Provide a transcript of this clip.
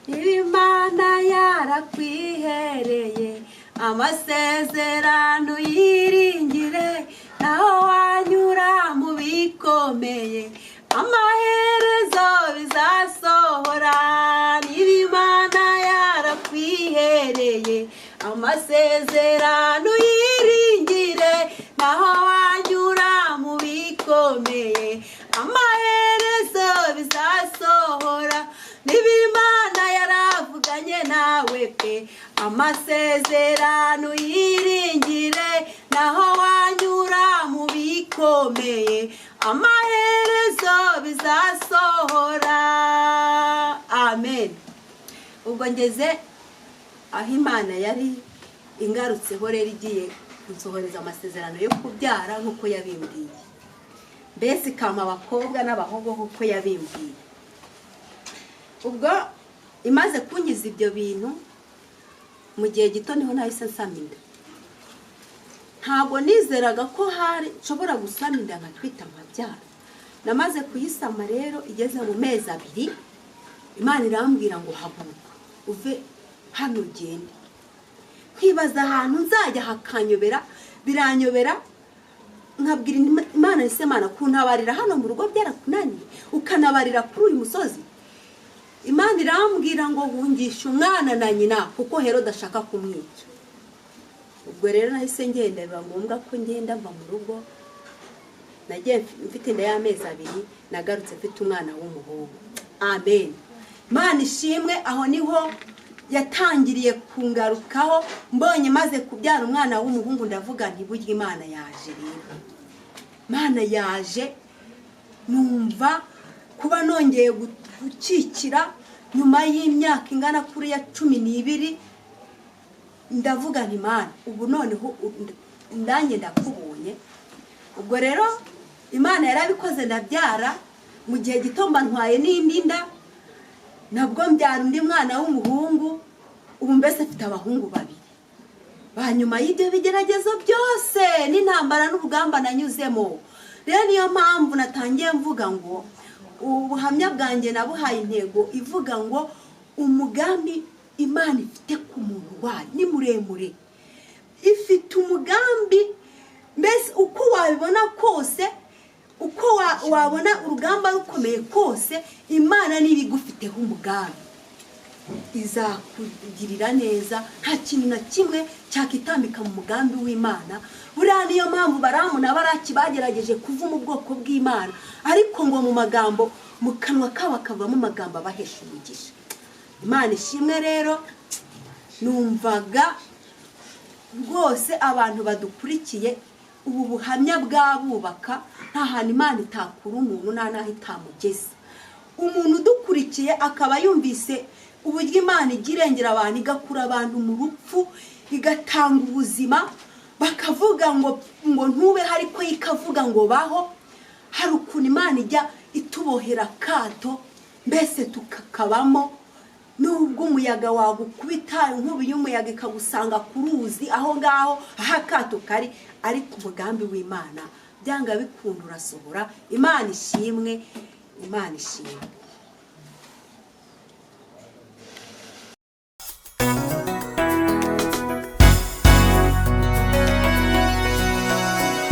Imana yarakwihereye amasezerano yiringire, naho wanyura mu bikomeye amaherezo bizasohora. Imana yarakwihereye amasezerano yiringire, naho wanyura mu bikomeye amaherezo bizasohora. Imana yaravuganye nawe pe, amasezerano yiringire, naho wanyura mu bikomeye amaherezo bizasohora. Amen. Ubwo ngeze aho Imana yari ingarutseho rero igiye kunsohoreza amasezerano yo kubyara nk'uko yabimbwiye, mbese ikama abakobwa n'abahungu nk'uko yabimbwiye. Ubwo imaze kungiza ibyo bintu mu gihe gito niho nahise nsama inda. Ntabwo nizeraga ko hari nshobora gusama inda nkatwita nkabyara. Namaze kuyisama rero igeze mu mezi 2, Imana irambwira ngo haguruka uve hano ugende. Nkibaza ahantu nzajya hakanyobera, biranyobera. Nkabwira Imana ese Mana kuntabarira hano mu rugo byarakunaniye, ukanabarira kuri uyu musozi. Imana irambwira ngo hungisha umwana na nyina kuko Herode ashaka kumwica. Ubwo rero nahise ngenda, biba ngombwa ko ngenda mva mu rugo. Nagiye mfite inda y'amezi 2, nagarutse mfite umwana w'umuhungu. Amen. Imana ishimwe, aho niho yatangiriye kungarukaho. Mbonye maze kubyara umwana w'umuhungu ndavuga nti burya Imana yaje rero. Imana yaje, numva kuba nongeye gukikira nyuma y'imyaka ingana kuri ya 12. Ndavuga nti Imana ubu noneho ndanjye ndakubonye. Ubwo rero Imana yarabikoze ndabyara. Mu gihe gito mba ntwaye n'indi nda, nabwo mbyara undi mwana w'umuhungu. Ubu mbese mfite abahungu 2. Banyuma y'ibyo bigeragezo byose n'intambara n'urugamba nanyuzemo, rero niyo mpamvu natangiye mvuga ngo ubuhamya bwanjye nabuhaye intego ivuga ngo umugambi Imana ifite ku muntu wayo ni muremure. Ifite umugambi, mbese uko wabibona kose, uko wabona urugamba rukomeye kose, Imana nibigufiteho umugambi izakugirira neza. Nta kintu na kimwe cyakitambika mu mugambi w'Imana. Buriya niyo mpamvu Baramu na Baraki bagerageje kuvuma ubwoko bw'Imana, ariko ngo mu magambo, mu kanwa kabo kavamo amagambo abahesha umugisha. Imana ishimwe rero. Numvaga rwose abantu badukurikiye ubu buhamya bwabubaka, nta hantu Imana itakura umuntu, nta naho itamugeza. Umuntu udukurikiye akaba yumvise uburyo Imana igirengera abantu, igakura abantu mu rupfu, igatanga ubuzima, bakavuga ngo ntube, ariko ikavuga ngo baho. Hari ukuntu Imana ijya itubohera kato, mbese tukakabamo. Nubwo umuyaga wagukubita, inkubi y'umuyaga ikagusanga ku ruzi aho ngaho aho akato kari, ariko umugambi w'Imana byanga bikunda urasohora. Imana ishimwe, Imana ishimwe.